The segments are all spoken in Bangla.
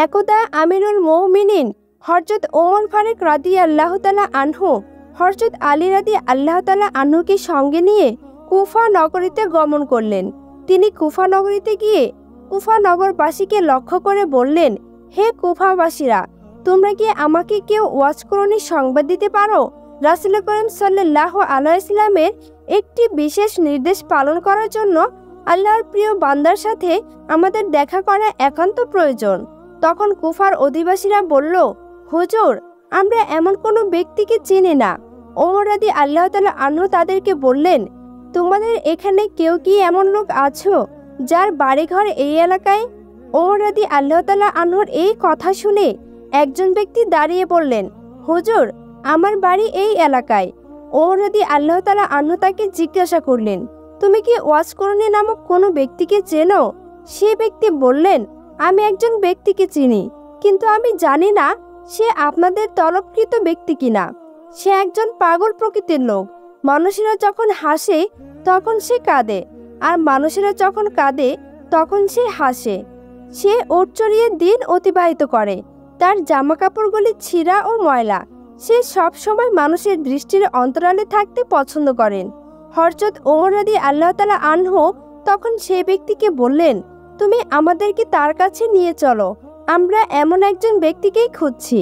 একদা আমিরুল মুমিনিন হযরত ওমর ফারুক রাদিয়াল্লাহু তাআলা আনহু হযরত আলী রাদিয়াল্লাহু তাআলা আনহুকে সঙ্গে নিয়ে কুফা নগরীতে গমন করলেন। তিনি কুফা নগরীতে গিয়ে কুফা নগরবাসীকে লক্ষ্য করে বললেন, হে কুফাবাসীরা, তোমরা কি আমাকে কেউ ওয়াজ করণীর সংবাদ দিতে পারো? রাসূল করিম সাল্লাল্লাহু আলাইহি ওয়াসাল্লামের একটি বিশেষ নির্দেশ পালন করার জন্য আল্লাহর প্রিয় বান্দার সাথে আমাদের দেখা করা একান্ত প্রয়োজন। তখন কুফার অধিবাসীরা বলল, হুজুর, আমরা এমন কোনো ব্যক্তিকে চিনি না। ওমর রাদিয়াল্লাহু তাআলা আনহু তাদেরকে বললেন, তোমাদের এখানে কেউ কি এমন লোক আছো যার বাড়িঘর এই এলাকায়? ওমর রাদিয়াল্লাহু তাআলা আনহুর এই কথা শুনে একজন ব্যক্তি দাঁড়িয়ে বললেন, হুজুর, আমার বাড়ি এই এলাকায়। ওমর রাদিয়াল্লাহু তাআলা আনহু তাকে জিজ্ঞাসা করলেন, তুমি কি ওয়াজ করণী নামক কোনো ব্যক্তিকে চেনো? সে ব্যক্তি বললেন, আমি একজন ব্যক্তিকে চিনি, কিন্তু আমি জানি না সে আপনাদের তলবকৃত ব্যক্তি কিনা। সে একজন পাগল প্রকৃতির লোক। মানুষেরা যখন হাসে তখন সে কাঁদে, আর মানুষেরা যখন কাঁদে তখন সে হাসে। সে ওট চড়িয়ে দিন অতিবাহিত করে। তার জামা কাপড়গুলি ছিঁড়া ও ময়লা। সে সব সময় মানুষের দৃষ্টির অন্তরালে থাকতে পছন্দ করেন। হযরত ওমর রাদিয়াল্লাহু তাআলা আনহু তখন সেই ব্যক্তিকে বললেন, তুমি আমাদেরকে তার কাছে নিয়ে চলো, আমরা এমন একজন ব্যক্তিকেই খুঁজছি।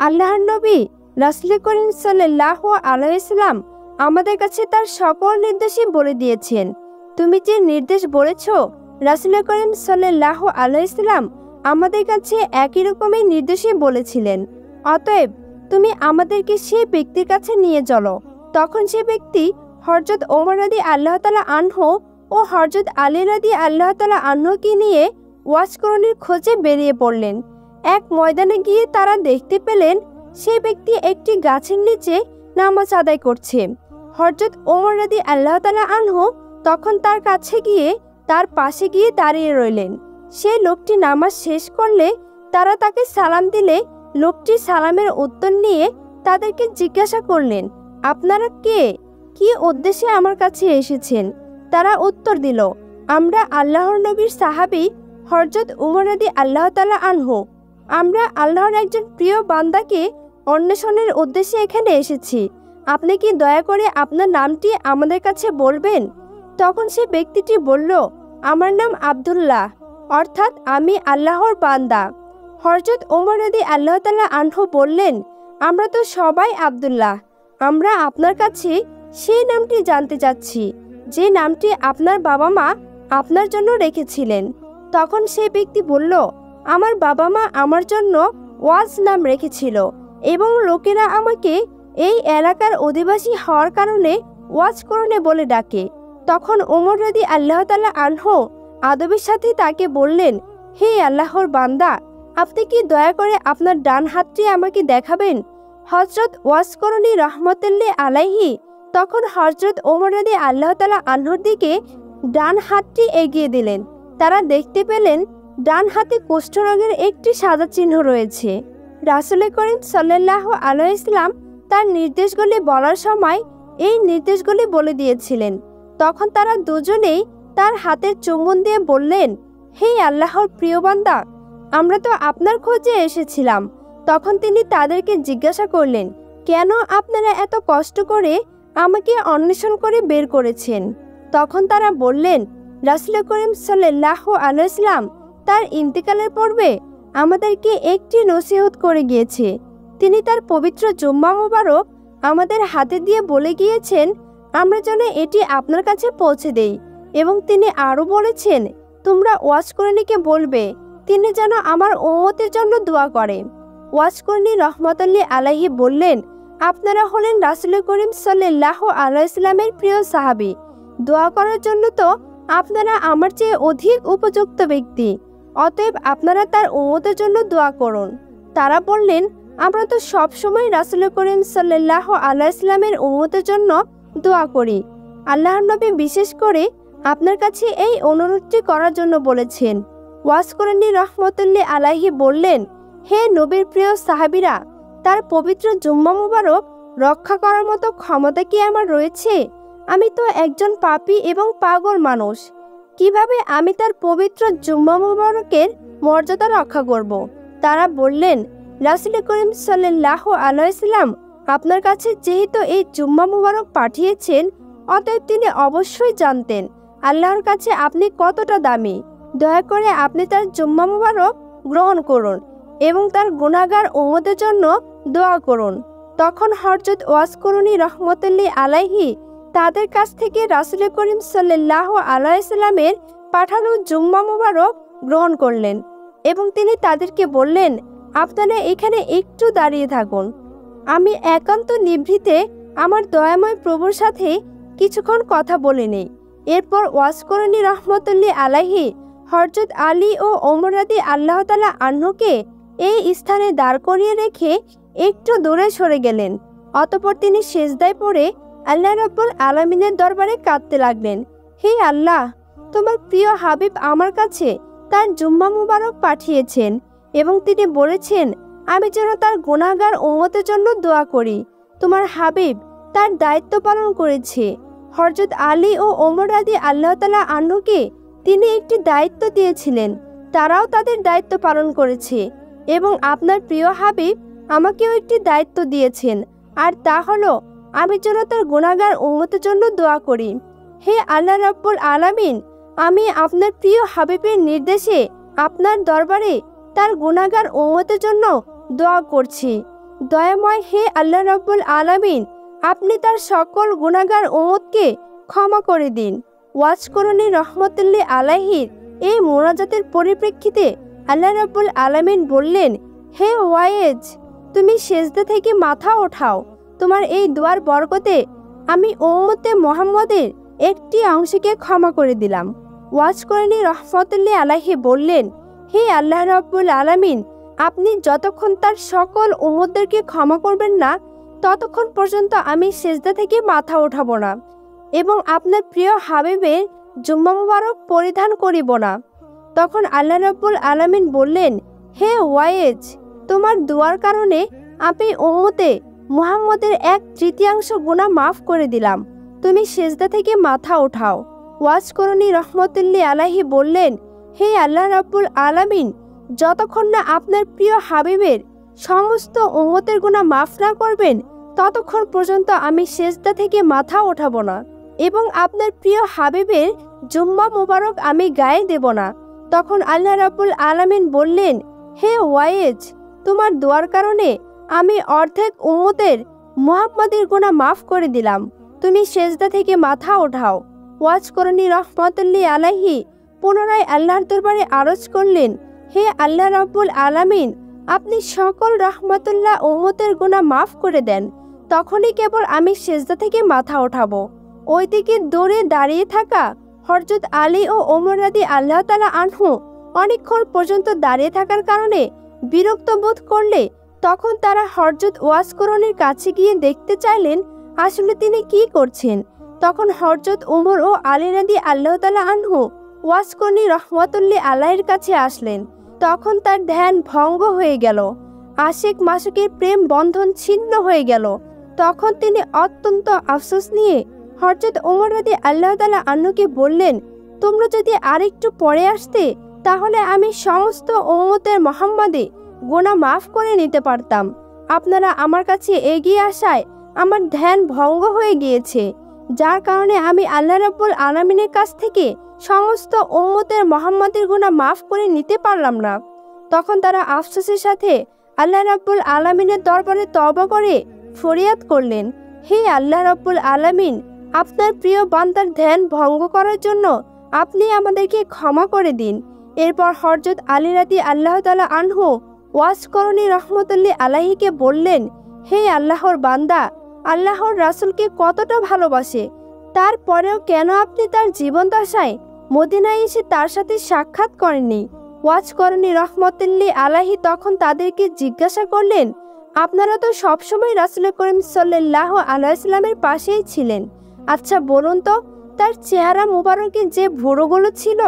আল্লাহর নবী রাসূল করিম সাল্লাল্লাহু আলাইহি ওয়াসাল্লাম আমাদের কাছে তার সকল নির্দেশই বলে দিয়েছেন। তুমি যে নির্দেশ বলেছ, রাসূল করিম সাল্লাল্লাহু আলাইহি ওয়াসাল্লাম আমাদের কাছে একই রকমের নির্দেশই বলেছিলেন। অতএব তুমি আমাদেরকে সেই ব্যক্তির কাছে নিয়ে চলো। তখন সে ব্যক্তি হযরত ওমর রাদিয়াল্লাহু তাআলা আনহু ও হযরত আলী রাদিয়াল্লাহু তাআলা আনহুকে নিয়ে ওয়াজ করণীর খোঁজে বেরিয়ে পড়লেন। এক ময়দানে গিয়ে তারা দেখতে পেলেন সেই ব্যক্তি একটি গাছের নিচে নামাজ আদায় করছে। হযরত ওমর রাদিয়াল্লাহু তাআলা আনহু তখন তার কাছে গিয়ে তার পাশে গিয়ে দাঁড়িয়ে রইলেন। সেই লোকটি নামাজ শেষ করলে তারা তাকে সালাম দিলে লোকটি সালামের উত্তর নিয়ে তাদেরকে জিজ্ঞাসা করলেন, আপনারা কে? কি উদ্দেশ্যে আমার কাছে এসেছেন? তারা উত্তর দিল, আমরা আল্লাহর নবীর সাহাবী হযরত ওমর রাদিয়াল্লাহু তাআলা আনহু। আমরা আল্লাহর একজন প্রিয় বান্দাকে অন্বেষণের উদ্দেশ্যে এখানে এসেছি। আপনি কি দয়া করে আপনার নামটি আমাদের কাছে বলবেন? তখন সে ব্যক্তিটি বলল, আমার নাম আব্দুল্লাহ, অর্থাৎ আমি আল্লাহর বান্দা। হযরত ওমর রাদিয়াল্লাহু তাআলা আনহু বললেন, আমরা তো সবাই আব্দুল্লাহ। আমরা আপনার কাছে সেই নামটি জানতে চাচ্ছি যে নামটি আপনার বাবা মা আপনার জন্য রেখেছিলেন। তখন সেই ব্যক্তি বলল, আমার বাবা মা আমার জন্য ওয়াজ নাম রেখেছিল এবং লোকেরা আমাকে এই এলাকার অধিবাসী হওয়ার কারণে ওয়াজ করণে বলে ডাকে। তখন ওমর রাদিয়াল্লাহু তাআলা আনহু আদবের সাথে তাকে বললেন, হে আল্লাহর বান্দা, আপনি কি দয়া করে আপনার ডান হাতটি আমাকে দেখাবেন? হযরত ওয়াজ করণী রহমতুল্লাহ আলাইহি তখন হযরত ওমর রাদিয়াল্লাহু তাআলা আনহুর দিকে ডান হাতটি এগিয়ে দিলেন। তারা দেখতে পেলেন ডান হাতে কুষ্ঠরোগের একটি সাদা চিহ্ন রয়েছে। রাসূল করিম সাল্লাল্লাহু আলাইহি ওয়াসাল্লাম তার নির্দেশগুলি বলার সময় এই নির্দেশগুলি বলে দিয়েছিলেন। তখন তারা দুজনেই তার হাতের চুম্বন দিয়ে বললেন, হে আল্লাহর প্রিয় বান্দা, আমরা তো আপনার খোঁজে এসেছিলাম। তখন তিনি তাদেরকে জিজ্ঞাসা করলেন, কেন আপনারা এত কষ্ট করে আমাকে অন্বেষণ করে বের করেছেন? তখন তারা বললেন, রাসূল করিম সাল্লাল্লাহু আলাইহি ওয়াসাল্লাম তার ইন্তেকালের পূর্বে আমাদেরকে একটি নসিহত করে গিয়েছে। তিনি তার পবিত্র জুম্মা মোবারক আমাদের হাতে দিয়ে বলে গিয়েছেন আমরা যেন এটি আপনার কাছে পৌঁছে দেই, এবং তিনি আরও বলেছেন, তোমরা ওয়াজ করণীকে বলবে তিনি যেন আমার উম্মতের জন্য দোয়া করে। ওয়াজ করণী রহমতুল্লাহ আলাইহি বললেন, আপনারা হলেন রাসূল করিম সাল্লাল্লাহু আলাইহি ওয়াসাল্লামের প্রিয় সাহাবী। দোয়া করার জন্য তো আপনারা আমার চেয়ে অধিক উপযুক্ত ব্যক্তি। অতএব আপনারা তার উম্মতের জন্য দোয়া করুন। তারা বললেন, আমরা তো সবসময় রাসূল করিম সাল্লাল্লাহু আলাইহি ওয়াসাল্লামের উম্মতের জন্য দোয়া করি। আল্লাহর নবী বিশেষ করে আপনার কাছে এই অনুরোধটি করার জন্য বলেছেন। ওয়াজ করণী রহমতুল্লাহ আলাইহি বললেন, হে নবীর প্রিয় সাহাবীরা, তার পবিত্র জুম্মা মুবারক রক্ষা করার মতো ক্ষমতা কি আমার রয়েছে? আমি তো একজন পাপী এবং পাগল মানুষ। কিভাবে আমি তার পবিত্র জুম্মা মুবারকের মর্যাদা রক্ষা করব? তারা বললেন, রাসূল করিম সাল্লাল্লাহু আলাইহি সাল্লাম আপনার কাছে যেহেতু এই জুম্মা মুবারক পাঠিয়েছেন, অতএব তিনি অবশ্যই জানতেন আল্লাহর কাছে আপনি কতটা দামি। দয়া করে আপনি তার জুম্মা মুবারক গ্রহণ করুন এবং তার গুনাহগার উম্মতের জন্য দোয়া করুন। তখন হযরত ওয়াস করনী রহমতুল্লাহ আলাইহি তাদের কাছ থেকে রাসূল করিম সাল্লাল্লাহু আলাইহি সাল্লামের পাঠানো জুম্মা মুবারক গ্রহণ করলেন এবং তিনি তাদেরকে বললেন, আপনারা এখানে একটু দাঁড়িয়ে থাকুন, আমি একান্ত নিভৃতে আমার দয়াময় প্রভুর সাথে কিছুক্ষণ কথা বলে নেই। এরপর ওয়াস করনী রহমতুল্লাহ আলাইহি হযরত আলী ও ওমর রাদিয়াল্লাহু তাআলা আনহুকে এই স্থানে দাঁড় করিয়ে রেখে একটু দূরে সরে গেলেন। অতঃপর তিনি সিজদায় পড়ে আল্লাহ রাব্বুল আলামিনের দরবারে কাঁদতে লাগলেন, হে আল্লাহ, তোমার প্রিয় হাবিব আমার কাছে তার জুম্মা মুবারক পাঠিয়েছেন এবং তিনি বলেছেন আমি যেন তার গুনাহগার উম্মতের জন্য দোয়া করি। তোমার হাবিব তার দায়িত্ব পালন করেছে। হযরত আলী ও ওমর রাদিয়াল্লাহু তাআলা আনহুকে তিনি একটি দায়িত্ব দিয়েছিলেন, তারাও তাদের দায়িত্ব পালন করেছে এবং আপনার প্রিয় হাবিব আমাকেও একটি দায়িত্ব দিয়েছেন, আর তা হলো আমি যেন তার গুনাহগার উম্মতের জন্য দোয়া করি। হে আল্লাহ রাব্বুল আলামিন, আমি আপনার প্রিয় হাবিবের নির্দেশে আপনার দরবারে তার গুনাহগার উম্মতের জন্য দোয়া করছি। দয়াময় হে আল্লাহ রাব্বুল আলামিন, আপনি তার সকল গুনাহগার উম্মতকে ক্ষমা করে দিন। ওয়াস করনী রহমতুল্লাহ আলাইহির এই মোনাজাতের পরিপ্রেক্ষিতে আল্লাহ রাব্বুল আলামিন বললেন, হে ওয়াইজ, তুমি সিজদা থেকে মাথা ওঠাও। তোমার এই দোয়ার বরকতে আমি উম্মতে মুহাম্মদের একটি অংশকে ক্ষমা করে দিলাম। ওয়াস করনী রহমতুল্লাহ আলাইহি বললেন, হে আল্লাহ রাব্বুল আলামিন, আপনি যতক্ষণ তার সকল উম্মতদেরকে ক্ষমা করবেন না, ততক্ষণ পর্যন্ত আমি সিজদা থেকে মাথা ওঠাবো না এবং আপনার প্রিয় হাবিবের জুম্মা মুবারক পরিধান করিব না। তখন আল্লাহ রাব্বুল আলামিন বললেন, হে ওয়াইজ, তোমার দোয়ার কারণে আমি উম্মতে মুহাম্মদের 1/3 গুনাহ মাফ করে দিলাম। তুমি সিজদা থেকে মাথা ওঠাও। ওয়াস করনী রহমতুল্লাহ আলাইহি বললেন, হে আল্লাহ রাব্বুল আলামিন, যতক্ষণ না আপনার প্রিয় হাবিবের সমস্ত উম্মতের গুনাহ মাফ না করবেন, ততক্ষণ পর্যন্ত আমি সিজদা থেকে মাথা ওঠাবো না এবং আপনার প্রিয় হাবিবের জুম্মা মুবারক আমি গায়ে দেব না। তখন আল্লাহ রাব্বুল আলামিন বললেন, হে ওয়াইজ, তোমার দোয়ার কারণে আমি অর্ধেক উম্মতের মুহাম্মাদের গুনাহ মাফ করে দিলাম। তুমি সিজদা থেকে মাথা ওঠাও। ওয়াজ করনী রহমতুল্লাহ আলাইহি পুনরায় আল্লাহর দরবারে আরজ করলেন, হে আল্লাহ রাব্বুল আলামিন, আপনি সকল রহমতুল্লাহ উম্মতের গুনাহ মাফ করে দেন। তখনই কেবল আমি সিজদা থেকে মাথা ওঠাবো। ওইদিকে দূরে দাঁড়িয়ে থাকা হযরত আলী ও ওমর রাদিয়াল্লাহু তাআলা আনহু অনেকক্ষণ পর্যন্ত দাঁড়িয়ে থাকার কারণে বিরক্ত বোধ করলে তখন তারা হযরত ওয়াস করণীর কাছে গিয়ে দেখতে চাইলেন আসলে তিনি কি করছেন। তখন হযরত ওমর ও আলী রাদিয়াল্লাহু তাআলা আনহু ওয়াস করণী রহমতুল্লাহ আলাইহির কাছে আসলেন। তখন তার ধ্যান ভঙ্গ হয়ে গেল, আশিক মাসুকের প্রেম বন্ধন ছিন্ন হয়ে গেল। তখন তিনি অত্যন্ত আফসোস নিয়ে হযরত ওমর রাদিয়াল্লাহু তাআলা আনহুকে বললেন, তোমরা যদি আরেকটু পরে আসতে তাহলে আমি সমস্ত উম্মতের মুহাম্মাদে গুনাহ মাফ করে নিতে পারতাম। আপনারা আমার কাছে এগিয়ে আসায় আমার ধ্যান ভঙ্গ হয়ে গিয়েছে, যার কারণে আমি আল্লাহ রাব্বুল আলামিনের কাছ থেকে সমস্ত উম্মতের মুহাম্মাদের গুনাহ মাফ করে নিতে পারলাম না। তখন তারা আফসোসের সাথে আল্লাহ রাব্বুল আলামিনের দরবারে তওবা করে ফরিয়াদ করলেন, হে আল্লাহ রাব্বুল আলামিন, আপনার প্রিয় বান্দার ধ্যান ভঙ্গ করার জন্য আপনি আমাদেরকে ক্ষমা করে দিন। এরপর হযরত আলী রাদিয়াল্লাহু তাআলা আনহু ওয়াস করণী রহমতুল্লাহ আলাইহিকে বললেন, হে আল্লাহর বান্দা, আল্লাহর রাসূলকে কতটা ভালোবাসে, তারপরেও কেন আপনি তার জীবন দশায় মদিনায় এসে তার সাথে সাক্ষাৎ করেননি? ওয়াস করণী রহমতুল্লাহ আলাইহি তখন তাদেরকে জিজ্ঞাসা করলেন, আপনারা তো সবসময় রাসূল করিম সাল্লাল্লাহু আলাইহি সাল্লামের পাশেই ছিলেন, আচ্ছা বলুন তো, তার চেহারা মুবারকে যে ভুরুগুলো ছিল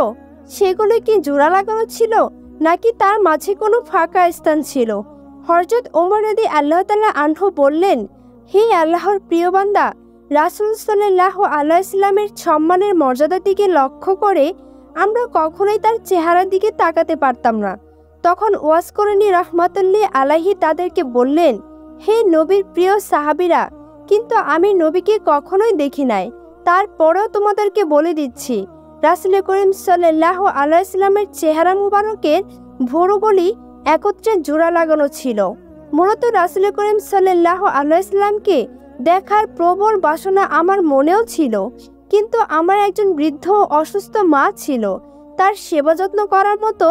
সেগুলো কি জোড়া লাগানো ছিল নাকি তার মাঝে কোনো ফাঁকা স্থান ছিল? হযরত ওমর রাদিয়াল্লাহু তাআলা আনহু বললেন, হে আল্লাহর প্রিয় বান্দা, রাসূল সাল্লাল্লাহু আলাইহি সাল্লামের সম্মানের মর্যাদার দিকে লক্ষ্য করে আমরা কখনোই তার চেহারার দিকে তাকাতে পারতাম না। তখন ওয়াসকরণী রহমাতুল্লাহ আলাইহি তাদেরকে বললেন, হে নবীর প্রিয় সাহাবীরা, কিন্তু আমি নবীকে কখনোই দেখি নাই, তারপরেও তোমাদেরকে বলে দিচ্ছি, রাসূল করিম সাল্লাল্লাহু আলাইহি সাল্লামের চেহারা মুবারকের ভুরুগুলি একত্রে জোড়া লাগানো ছিল। মূলত রাসূল করিম সাল্লাল্লাহু আলাইহি সাল্লামকে দেখার প্রবল বাসনা আমার মনেও ছিল, কিন্তু আমার একজন বৃদ্ধ অসুস্থ মা ছিল, তার সেবা যত্ন করার মতো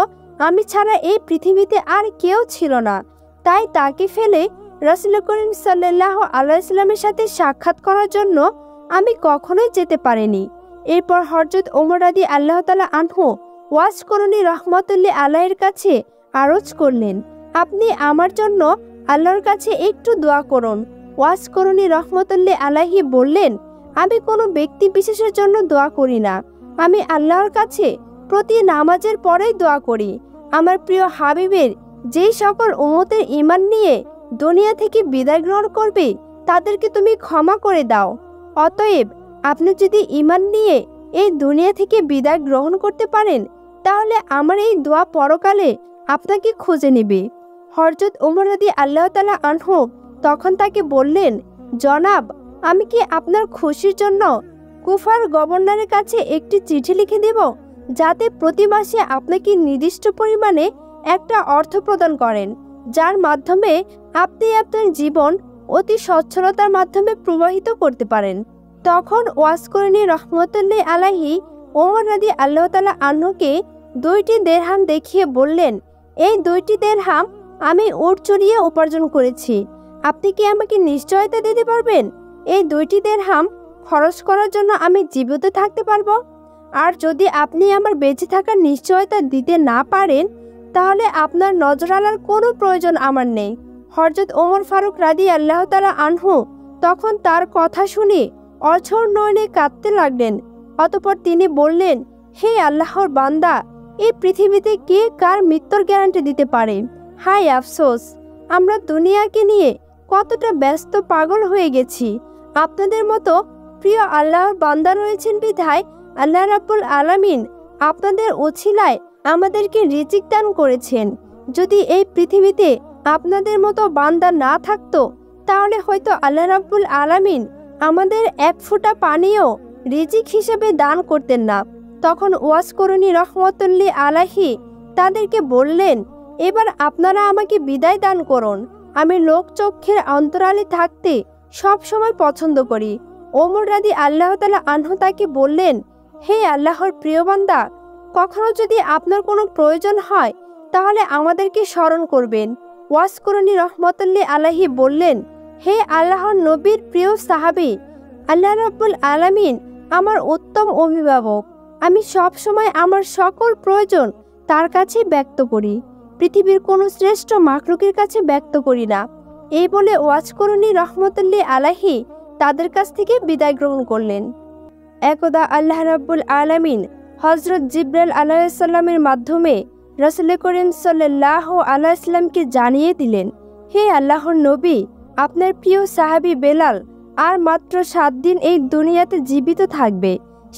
আমি ছাড়া এই পৃথিবীতে আর কেউ ছিল না। তাই তাকে ফেলে রাসূল করিম সাল্লাল্লাহু আলাইহি সাল্লামের সাথে সাক্ষাৎ করার জন্য আমি কখনোই যেতে পারিনি। এরপর হযরত ওমর রাদিয়াল্লাহু তাআলা আনহু ওয়াসকরণী রহমাতুল্লাহ আলাইহির কাছে আরজ করলেন, আপনি আমার জন্য আল্লাহর কাছে একটু দোয়া করুন। ওয়াসকরণী রহমাতুল্লাহ আলাইহি বললেন, আমি কোনো ব্যক্তি বিশেষের জন্য দোয়া করি না, আমি আল্লাহর কাছে প্রতি নামাজের পরেই দোয়া করি। আমার প্রিয় হাবিবের যেই সকল উম্মতের ঈমান নিয়ে দুনিয়া থেকে বিদায় গ্রহণ করবে তাদেরকে তুমি ক্ষমা করে দাও। অতএব আপনি যদি ঈমান নিয়ে এই দুনিয়া থেকে বিদায় গ্রহণ করতে পারেন, তাহলে আমার এই দোয়া পরকালে আপনাকে খুঁজে নেবে। হযরত ওমর রাদিয়াল্লাহু তাআলা আনহু তখন তাকে বললেন, জনাব, আমি কি আপনার খুশির জন্য কুফার গভর্নরের কাছে একটি চিঠি লিখে দেব, যাতে প্রতি মাসে আপনাকে নির্দিষ্ট পরিমাণে একটা অর্থ প্রদান করেন, যার মাধ্যমে আপনি আপনার জীবন অতি সচ্ছলতার মাধ্যমে প্রবাহিত করতে পারেন। তখন ওয়াসকরণী রহমাতুল্লাহ আলাইহি ওমর রাদিয়াল্লাহু তাআলা আনহুকে 2টি দিরহাম দেখিয়ে বললেন, এই 2টি দিরহাম আমি উট চড়িয়ে উপার্জন করেছি, আপনি কি আমাকে নিশ্চয়তা দিতে পারবেন এই 2টি দিরহাম খরচ করার জন্য আমি জীবিত থাকতে পারবো? আর যদি আপনি আমার বেঁচে থাকার নিশ্চয়তা দিতে না পারেন, তাহলে আপনার নজর আলার কোনো প্রয়োজন আমার নেই। হযরত ওমর ফারুক রাদিয়াল্লাহু তাআলা আনহু তখন তার কথা শুনে অঝোর নয়নে কাঁদতে লাগলেন। অতঃপর তিনি বললেন, হে আল্লাহর বান্দা, এই পৃথিবীতে কে কার মৃত্যুর গ্যারান্টি দিতে পারে? হায় আফসোস, আমরা দুনিয়াকে নিয়ে কতটা ব্যস্ত পাগল হয়ে গেছি। আপনাদের মতো প্রিয় আল্লাহর বান্দা রয়েছেন বিধায় আল্লাহ রাব্বুল আলামিন আপনাদের ওছিলায় আমাদেরকে রিজিক দান করেছেন। যদি এই পৃথিবীতে আপনাদের মতো বান্দা না থাকতো, তাহলে হয়তো আল্লাহ রাব্বুল আলামিন আমাদের এক ফোঁটা পানিও রিজিক হিসেবে দান করতেন না। তখন ওয়াসকরণী রহমাতুল্লাহ আলাইহি তাদেরকে বললেন, এবার আপনারা আমাকে বিদায় দান করুন, আমি লোকচক্ষের অন্তরালে থাকতে সব সময় পছন্দ করি। ওমর রাদিয়াল্লাহু তাআলা আনহু তাকে বললেন, হে আল্লাহর প্রিয় বান্দা, কখনো যদি আপনার কোনো প্রয়োজন হয় তাহলে আমাদেরকে স্মরণ করবেন। ওয়াসকরণী রহমাতুল্লাহ আলাইহি বললেন, হে আল্লাহর নবীর প্রিয় সাহাবী, আল্লাহ রাব্বুল আলামিন আমার উত্তম অভিভাবক, আমি সব সময় আমার সকল প্রয়োজন তার কাছে ব্যক্ত করি, পৃথিবীর কোনো শ্রেষ্ঠ মাখলুকের কাছে ব্যক্ত করি না। এই বলে ওয়াসকরণী রহমাতুল্লাহ আলাইহি তাদের কাছ থেকে বিদায় গ্রহণ করলেন। একদা আল্লাহ রাব্বুল আলামিন হযরত জিবরাইল আলাইহিস সালামের মাধ্যমে রাসূল করিম সাল্লাল্লাহু আলাইহি সাল্লামকে জানিয়ে দিলেন, হে আল্লাহর নবী, আপনার প্রিয় সাহাবী বেলাল আর মাত্র 7 দিন এই দুনিয়াতে জীবিত থাকবে।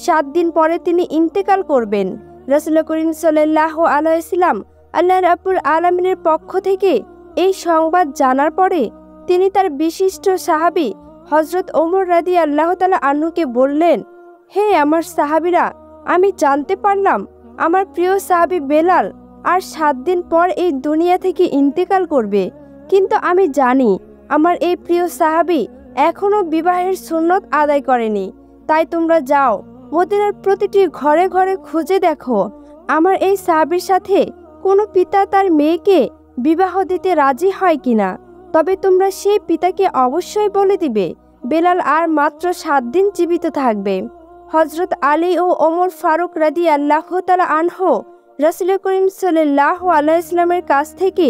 7 দিন পরে তিনি ইন্তেকাল করবেন। রাসূল করিম সাল্লাল্লাহু আলাইহি সাল্লাম আল্লাহ রাব্বুল আলামিনের পক্ষ থেকে এই সংবাদ জানার পরে তিনি তার বিশিষ্ট সাহাবী হযরত ওমর রাদিয়াল্লাহু তাআলা আনহুকে বললেন, হে আমার সাহাবীরা, আমি জানতে পারলাম আমার প্রিয় সাহাবী বেলাল আর 7 দিন পর এই দুনিয়া থেকে ইন্তেকাল করবে, কিন্তু আমি জানি আমার এই প্রিয় সাহাবী এখনো বিবাহের সুন্নত আদায় করেনি। তাই তোমরা যাও, মদিনার প্রতিটি ঘরে ঘরে খুঁজে দেখো আমার এই সাহাবীর সাথে কোনো পিতা তার মেয়েকে বিবাহ দিতে রাজি হয় কিনা। তবে তোমরা সেই পিতাকে অবশ্যই বলে দিবে বেলাল আর মাত্র 7 দিন জীবিত থাকবে। হযরত আলী ও ওমর ফারুক রাদিয়াল্লাহু তাআলা আনহু রাসূল করিম সাল্লাল্লাহু আলাইহি ওয়াসাল্লামের কাছ থেকে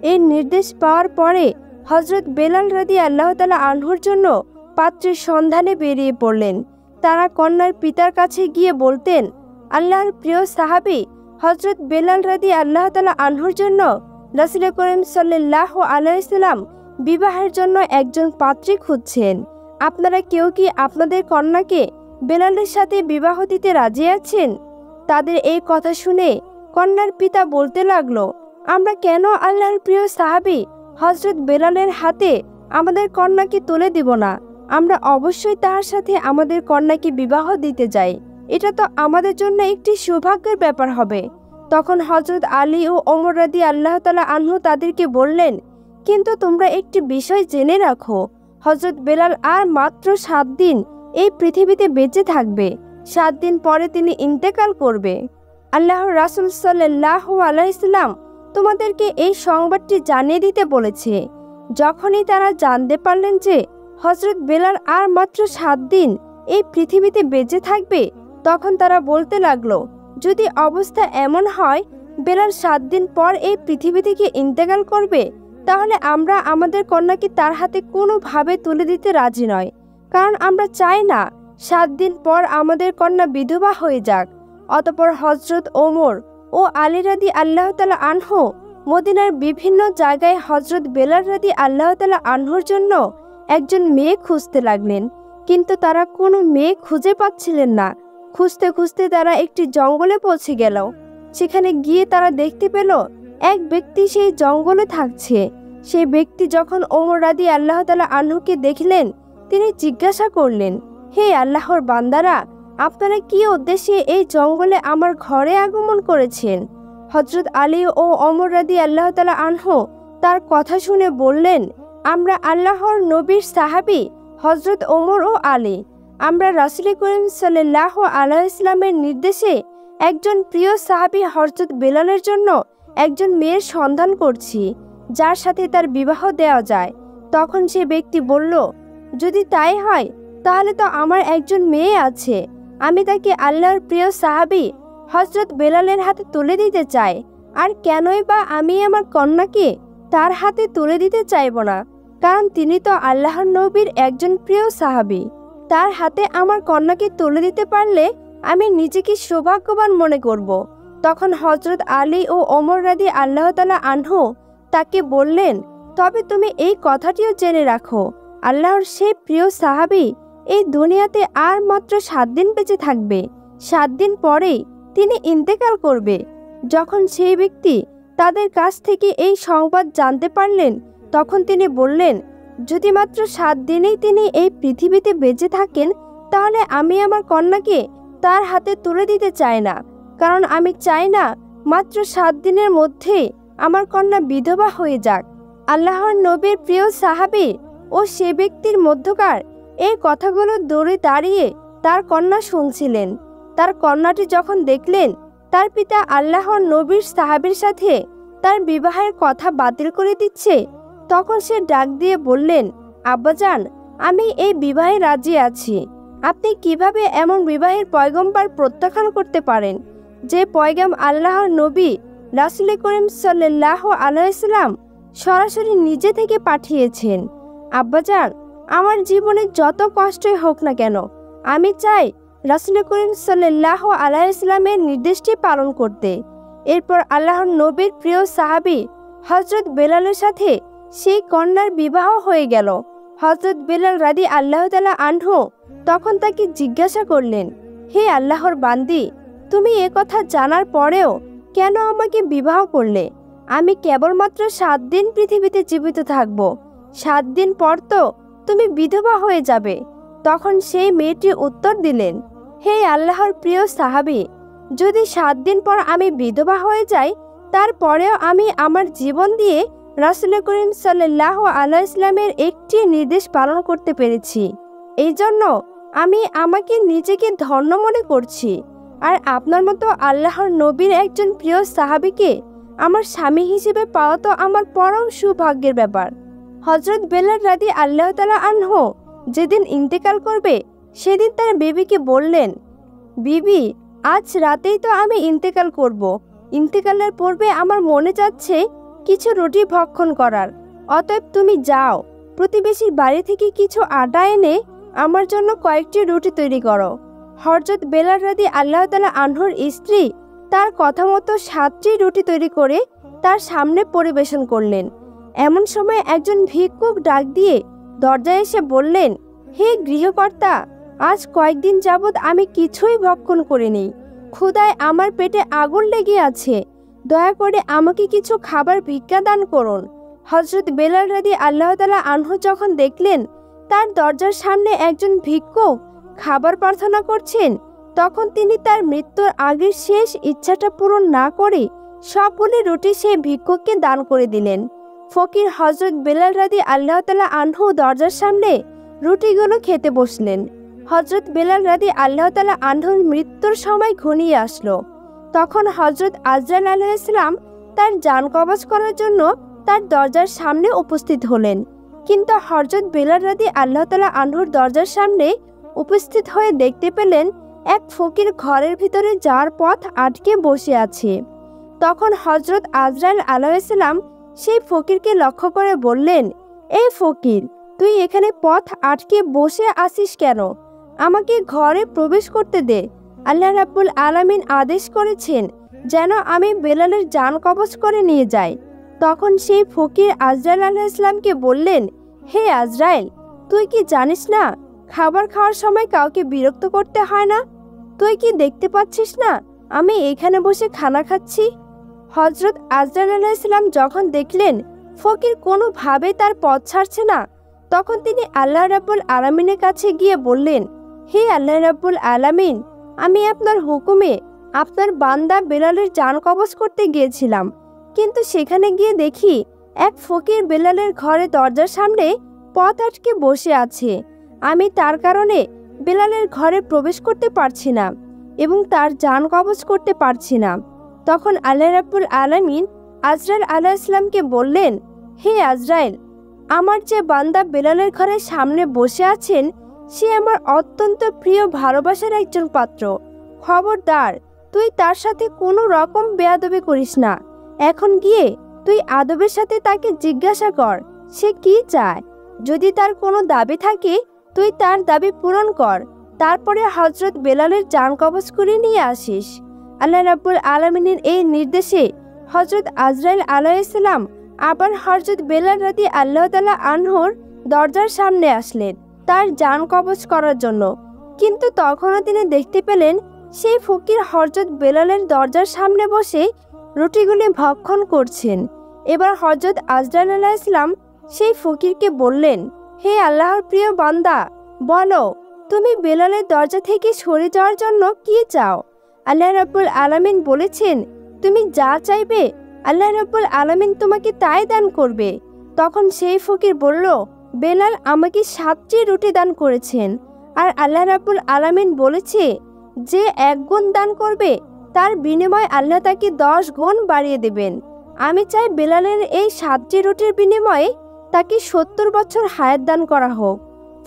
এই নির্দেশ পাওয়ার পরে হযরত বেলাল রাদিয়াল্লাহু তাআলা আনহুর জন্য পাত্রের সন্ধানে বেরিয়ে পড়লেন। তারা কন্যার পিতার কাছে গিয়ে বলতেন, আল্লাহর প্রিয় সাহাবী হযরত বেলাল রাদিয়াল্লাহু তাআলা আনহুর জন্য রাসূল করিম সাল্লাল্লাহু আলাইহি ওয়াসাল্লাম বিবাহের জন্য একজন পাত্রী খুঁজছেন। আপনারা কেউ কি আপনাদের কন্যাকে বেলালের সাথে বিবাহ দিতে রাজি আছেন? তাদের এই কথা শুনে কন্যার পিতা বলতে লাগলো, আমরা কেন আল্লাহর প্রিয় সাহাবী হযরত বেলালের হাতে আমাদের কন্যাকে তুলে দিব না? আমরা অবশ্যই তার সাথে আমাদের কন্যাকে বিবাহ দিতে যাই। এটা তো আমাদের জন্য একটি সৌভাগ্যের ব্যাপার হবে। তখন হযরত আলী ও ওমর রাদিয়াল্লাহু তাআলা আনহু তাদেরকে বললেন, কিন্তু তোমরা একটি বিষয় জেনে রাখো, হযরত বেলাল আর মাত্র 7 দিন এই পৃথিবীতে বেঁচে থাকবে। 7 দিন পরে তিনি ইন্তেকাল করবে। আল্লাহর রাসূল সাল্লাল্লাহু আলাইহি সাল্লাম তোমাদেরকে এই সংবাদটি জানিয়ে দিতে বলেছে। যখনই তারা জানতে পারলেন যে হযরত বেলাল আর মাত্র 7 দিন এই পৃথিবীতে বেঁচে থাকবে, তখন তারা বলতে লাগলো, যদি অবস্থা এমন হয় বেলাল 7 দিন পর এই পৃথিবী থেকে ইন্তেকাল করবে, তাহলে আমরা আমাদের কন্যাকে তার হাতে কোনোভাবে তুলে দিতে রাজি নয়। কারণ আমরা চাই না 7 দিন পর আমাদের কন্যা বিধবা হয়ে যাক। অতঃপর হযরত ওমর ও আলী রাদিয়াল্লাহু তাআলা আনহু মদিনার বিভিন্ন জায়গায় হযরত বেলাল রাদিয়াল্লাহু তাআলা আনহুর জন্য একজন মেয়ে খুঁজতে লাগলেন, কিন্তু তারা কোনো মেয়ে খুঁজে পাচ্ছিলেন না। খুঁজতে খুঁজতে তারা একটি জঙ্গলে পৌঁছে গেল। সেখানে গিয়ে তারা দেখতে পেল এক ব্যক্তি সেই জঙ্গলে থাকছে। সেই ব্যক্তি যখন ওমর রাদিয়াল্লাহু তাআলা আনহুকে দেখলেন, তিনি জিজ্ঞাসা করলেন, হে আল্লাহর বান্দারা, আপনারা কি উদ্দেশ্যে এই জঙ্গলে আমার ঘরে আগমন করেছেন? হযরত আলী ও ওমর রাদিয়াল্লাহু তাআলা আনহু তার কথা শুনে বললেন, আমরা আল্লাহর নবীর সাহাবী হযরত ওমর ও আলী। আমরা রাসূল করিম সাল্লাল্লাহু আলাইহি ওয়াসাল্লামের নির্দেশে একজন প্রিয় সাহাবী হযরত বেলালের জন্য একজন মেয়ের সন্ধান করছি, যার সাথে তার বিবাহ দেওয়া যায়। তখন সে ব্যক্তি বলল, যদি তাই হয় তাহলে তো আমার একজন মেয়ে আছে। আমি তাকে আল্লাহর প্রিয় সাহাবী হযরত বেলালের হাতে তুলে দিতে চাই। আর কেনই বা আমি আমার কন্যাকে তার হাতে তুলে দিতে চাইব না? কারণ তিনি তো আল্লাহর নবীর একজন প্রিয় সাহাবী। তার হাতে আমার কন্যাকে তুলে দিতে পারলে আমি নিজেকে সৌভাগ্যবান মনে করব। তখন হযরত আলী ও ওমর রাদিয়াল্লাহু তাআলা আনহু তাকে বললেন, তবে তুমি এই কথাটিও জেনে রাখো, আল্লাহর সেই প্রিয় সাহাবী এই দুনিয়াতে আর মাত্র 7 দিন বেঁচে থাকবে। 7 দিন পরেই তিনি ইন্তেকাল করবে। যখন সেই ব্যক্তি তাদের কাছ থেকে এই সংবাদ জানতে পারলেন, তখন তিনি বললেন, যদি মাত্র 7 দিনেই তিনি এই পৃথিবীতে বেঁচে থাকেন, তাহলে আমি আমার কন্যাকে তার হাতে তুলে দিতে চাই না। কারণ আমি চাই না মাত্র 7 দিনের মধ্যে আমার কন্যা বিধবা হয়ে যাক। আল্লাহর নবীর প্রিয় সাহাবী ও সে ব্যক্তির মধ্যকার এই কথাগুলো দৌড়ে দাঁড়িয়ে তার কন্যা শুনছিলেন। তার কন্যাটি যখন দেখলেন তার পিতা আল্লাহর নবীর সাহাবীর সাথে তার বিবাহের কথা বাতিল করে দিচ্ছে, তখন সে ডাক দিয়ে বললেন, আব্বাজান, আমি এই বিবাহে রাজি আছি। আপনি কিভাবে এমন বিবাহের পয়গম্বর প্রত্যাখ্যান করতে পারেন, যে পয়গাম আল্লাহর নবী রাসূল করিম সাল্লাল্লাহু আলাইহি ওয়াসাল্লাম সরাসরি নিজে থেকে পাঠিয়েছেন? আব্বাজান, আমার জীবনে যত কষ্টই হোক না কেন, আমি চাই রাসূল করিম সাল্লাল্লাহু আলাইহি ওয়াসাল্লামের নির্দেশটি পালন করতে। এরপর আল্লাহর নবীর প্রিয় সাহাবী হযরত বেলালের সাথে সেই কন্যার বিবাহ হয়ে গেল। হযরত বেলাল রাদিয়াল্লাহু তাআলা আনহু তখন তাকে জিজ্ঞাসা করলেন, হে আল্লাহর বান্দি, তুমি এ কথা জানার পরেও কেন আমাকে বিবাহ করলে? আমি কেবলমাত্র 7 দিন পৃথিবীতে জীবিত থাকব। 7 দিন পর তো তুমি বিধবা হয়ে যাবে। তখন সেই মেয়েটি উত্তর দিলেন, হে আল্লাহর প্রিয় সাহাবী, যদি 7 দিন পর আমি বিধবা হয়ে যাই, তারপরেও আমি আমার জীবন দিয়ে রাসূল করিম সাল্লাল্লাহু আলাইহি ওয়াসাল্লামের একটি নির্দেশ পালন করতে পেরেছি। এই জন্য আমি আমাকে নিজেকে ধন্য মনে করছি। আর আপনার মতো আল্লাহর নবীর একজন প্রিয় সাহাবীকে আমার স্বামী হিসেবে পাওয়া তো আমার পরম সৌভাগ্যের ব্যাপার। হযরত বেলাল রাদিয়াল্লাহু তাআলা আনহু যেদিন ইন্তেকাল করবে, সেদিন তার বিবিকে বললেন, বিবি, আজ রাতেই তো আমি ইন্তেকাল করব। ইন্তেকালের পূর্বে আমার মনে চাচ্ছে কিছু রুটি ভক্ষণ করার। অতএব তুমি যাও, প্রতিবেশীর বাড়ি থেকে কিছু আটা এনে আমার জন্য কয়েকটি রুটি তৈরি করো। হযরত বেলাল রাদিয়াল্লাহু তাআলা আনহুর স্ত্রী তার কথা মতো 7টি রুটি তৈরি করে তার সামনে পরিবেশন করলেন। এমন সময় একজন ভিক্ষুক ডাক দিয়ে দরজায় এসে বললেন, হে গৃহকর্তা, আজ কয়েকদিন যাবৎ আমি কিছুই ভক্ষণ করিনি। ক্ষুধায় আমার পেটে আগুন লেগে আছে। দয়া করে আমাকে কিছু খাবার ভিক্ষা দান করুন। হযরত বেলাল রাদিয়াল্লাহু তাআলা আনহু যখন দেখলেন তার দরজার সামনে একজন ভিক্ষুক খাবার প্রার্থনা করছেন, তখন তিনি তার মৃত্যুর আগের শেষ ইচ্ছাটা পূরণ না করে সবগুলি রুটি সেই ভিক্ষুককে দান করে দিলেন। ফকির হযরত বেলাল রাদিয়াল্লাহু তাআলা আনহু দরজার সামনে রুটিগুলো খেতে বসলেন। হযরত বেলাল রাদিয়াল্লাহু তাআলা আনহুর মৃত্যুর সময় ঘনিয়ে আসলো। তখন হযরত আজরাইল আলাইহিস সালাম তার জান কবজ করার জন্য তার দরজার সামনে উপস্থিত হলেন। কিন্তু হযরত বেলাল রাদিয়াল্লাহু তাআলা আনহুর দরজার সামনে উপস্থিত হয়ে দেখতে পেলেন এক ফকির ঘরের ভিতরে যাওয়ার পথ আটকে বসে আছে। তখন হযরত আজরাইল আলাইহিস সালাম সেই ফকিরকে লক্ষ্য করে বললেন, এই ফকির, তুই এখানে পথ আটকে বসে আছিস কেন? আমাকে ঘরে প্রবেশ করতে দে। আল্লাহ রাব্বুল আলামিন আদেশ করেছেন যেন আমি বেলালের জান কবজ করে নিয়ে যাই। তখন সেই ফকির আজরাইল আলাইহিস সালামকে বললেন, হে আজরাইল, তুই কি জানিস না খাবার খাওয়ার সময় কাউকে বিরক্ত করতে হয় না? তুই কি দেখতে পাচ্ছিস না আমি এখানে বসে খানা খাচ্ছি? হযরত আজরাইল আলাইহিস সালাম যখন দেখলেন ফকির কোনোভাবে তার পথ ছাড়ছে না, তখন তিনি আল্লাহ রাব্বুল আলামিনের কাছে গিয়ে বললেন, হে আল্লাহ রাব্বুল আলামিন, আমি আপনার হুকুমে আপনার বান্দা বেলালের জান কবজ করতে গিয়েছিলাম, কিন্তু সেখানে গিয়ে দেখি এক ফকির বেলালের ঘরে দরজার সামনে পথ আটকে বসে আছে। আমি তার কারণে বেলালের ঘরে প্রবেশ করতে পারছি না এবং তার জান কবজ করতে পারছি না। তখন আল্লাহ রাব্বুল আলামিন আজরাইল আলাইহিস সালামকে বললেন, হে আজরাইল, আমার যে বান্দা বেলালের ঘরের সামনে বসে আছেন সে আমার অত্যন্ত প্রিয় ভালোবাসার একজন পাত্র। খবরদার, তুই তার সাথে কোনো রকম বেয়াদবি করিস না। এখন গিয়ে তুই আদবের সাথে তাকে জিজ্ঞাসা কর সে কি চায়। যদি তার কোনো দাবি থাকে তুই তার দাবি পূরণ কর, তারপরে হযরত বেলালের জান কবজ করে নিয়ে আসিস। আল্লাহ রাব্বুল আলামিনের এই নির্দেশে হযরত আজরাইল আলাইহিস সালাম আবার হযরত বেলাল রাদিয়াল্লাহু তাআলা আনহুর দরজার সামনে আসলেন তার জান কবজ করার জন্য। কিন্তু তখনও তিনি দেখতে পেলেন সেই ফকির হযরত বেলালের দরজার সামনে বসে রুটিগুলি ভক্ষণ করছেন। এবার হযরত আজরাইল আলাইহিস সালাম সেই ফকিরকে বললেন, হে আল্লাহর প্রিয় বান্দা, বলো তুমি বেলালের দরজা থেকে সরে যাওয়ার জন্য কি চাও? আল্লাহ রাব্বুল আলামিন বলেছেন, তুমি যা চাইবে আল্লাহ রাব্বুল আলামিন তোমাকে তাই দান করবে। তখন সেই ফকির বলল, বেলাল আমাকে 7টি রুটি দান করেছেন, আর আল্লাহ রাব্বুল আলামিন বলেছে যে 1 গুণ দান করবে তার বিনিময়ে আল্লাহ তাকে 10 গুণ বাড়িয়ে দেবেন। আমি চাই বেলালের এই 7টি রুটির বিনিময়ে তাকে 70 বছর হায়াত দান করা হোক।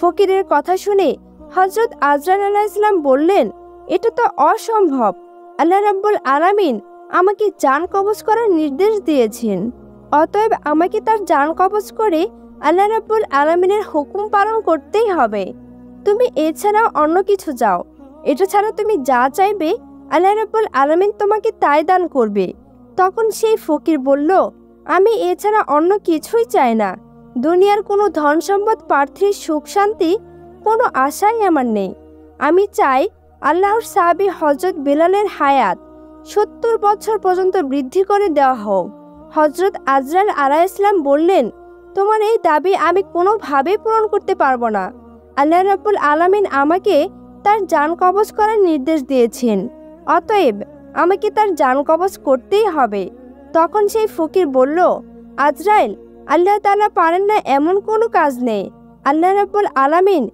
ফকিরের কথা শুনে হযরত আজরাইল আলাইহিস সালাম বললেন, এটা তো অসম্ভব। আল্লাহ রাব্বুল আলামিন আমাকে জান কবজ করার নির্দেশ দিয়েছেন, অতএব আমাকে তার জান কবজ করে আল্লাহ রাব্বুল আলামিনের হুকুম পালন করতেই হবে। তুমি এছাড়াও অন্য কিছু চাও, এটা ছাড়া তুমি যা চাইবে আল্লাহ রাব্বুল আলামিন তোমাকে তাই দান করবে। তখন সেই ফকির বলল, আমি এছাড়া অন্য কিছুই চাই না। দুনিয়ার কোনো ধন সম্পদ, পার্থিব সুখ শান্তি কোনো আশাই আমার নেই। আমি চাই আল্লাহর সাহাবী হযরত বেলালের হায়াত 70 বছর পর্যন্ত বৃদ্ধি করে দেওয়া হোক। হযরত আজরাইল আলাইহিস সালাম বললেন, তোমার এই দাবি আমি কোনোভাবেই পূরণ করতে পারবো না। আল্লাহ রাব্বুল আলামিন আমাকে তার জান কবজ করার নির্দেশ দিয়েছেন, অতএব আমাকে তার জান কবজ করতেই হবে। তখন সেই ফকির বলল, আজরাইল, আল্লাহ তাআলা পারেন না এমন কোনো কাজ নেই। আল্লাহ রাব্বুল আলামিন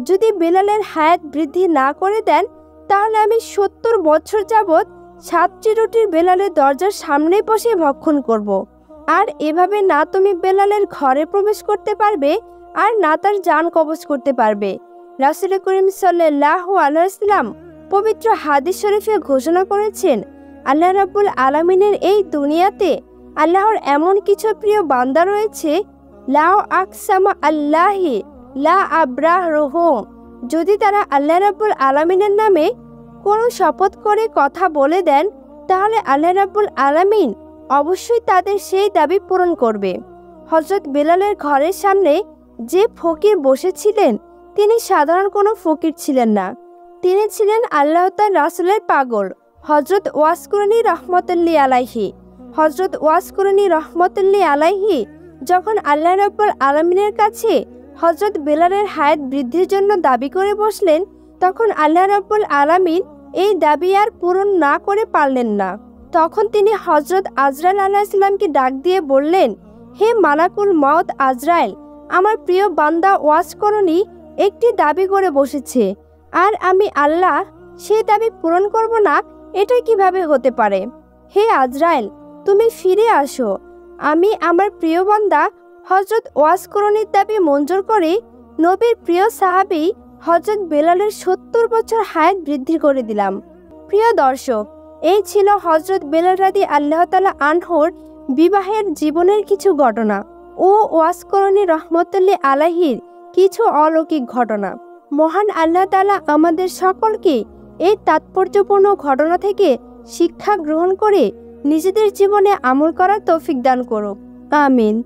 যদি বেলালের হায়াত বৃদ্ধি না করে দেন তাহলে আমি 70 বছর যাবৎ 7টি রুটির বেলালের দরজার সামনে বসে ভক্ষণ করব। আর এভাবে না তুমি বেলালের ঘরে প্রবেশ করতে পারবে আর না তার জান কবজ করতে পারবে। রাসূল করিম সাল্লাল্লাহু আলাইহি ওয়াসাল্লাম পবিত্র হাদিস শরীফে ঘোষণা করেছেন, আল্লাহ রাব্বুল আলামিনের এই দুনিয়াতে আল্লাহর এমন কিছু প্রিয় বান্দা রয়েছে, লাউ আকসামা আল্লাহি লা আবরাহু, যদি তারা আল্লাহ রাব্বুল আলামিনের নামে কোনো শপথ করে কথা বলে দেন তাহলে আল্লাহ রাব্বুল আলামিন অবশ্যই তাদের সেই দাবি পূরণ করবে। হযরত বেলালের ঘরের সামনে যে ফকির বসেছিলেন তিনি সাধারণ কোনো ফকির ছিলেন না, তিনি ছিলেন আল্লাহ তাআলার রাসূলের পাগল হযরত ওয়াসকুরনি রাহমাতুল্লাহি আলাইহি। হযরত ওয়াসকুরনি রহমতুল্লাহ আলাইহি যখন আল্লাহ রাব্বুল আলামিনের কাছে হযরত বেলালের হায়াত বৃদ্ধির জন্য দাবি করে বসলেন, তখন আল্লাহ রাব্বুল আলামিন এই দাবি আর পূরণ না করে পারলেন না। তখন তিনি হযরত আজরাইল আলাইহিস সালামকে ডাক দিয়ে বললেন, হে মালাকুল মউত আজরাইল, আমার প্রিয় বান্দা ওয়াসকুরনি একটি দাবি করে বসেছে, আর আমি আল্লাহ সেই দাবি পূরণ করব না, এটা কিভাবে হতে পারে? হে আজরাইল, তুমি ফিরে আসো। আমি আমার প্রিয় বান্দা হযরত ওয়াসকুরনির দাবি মঞ্জুর করে নবীর প্রিয় সাহাবী হযরত বেলালের ৭০ বছর হায়াত বৃদ্ধি করে দিলাম। প্রিয় দর্শক, এই ছিল হযরত বেলাল রাদিয়াল্লাহু তাআলা আনহুর বিবাহের জীবনের কিছু ঘটনা ও ওয়াসকুরনি রহমতুল্লাহ আলাইহির কিছু অলৌকিক ঘটনা। মহান আল্লাহ তাআলা আমাদের সকলকে এই তাৎপর্যপূর্ণ ঘটনা থেকে শিক্ষা গ্রহণ করে নিজেদের জীবনে আমল করার তৌফিক দান করুক। আমিন।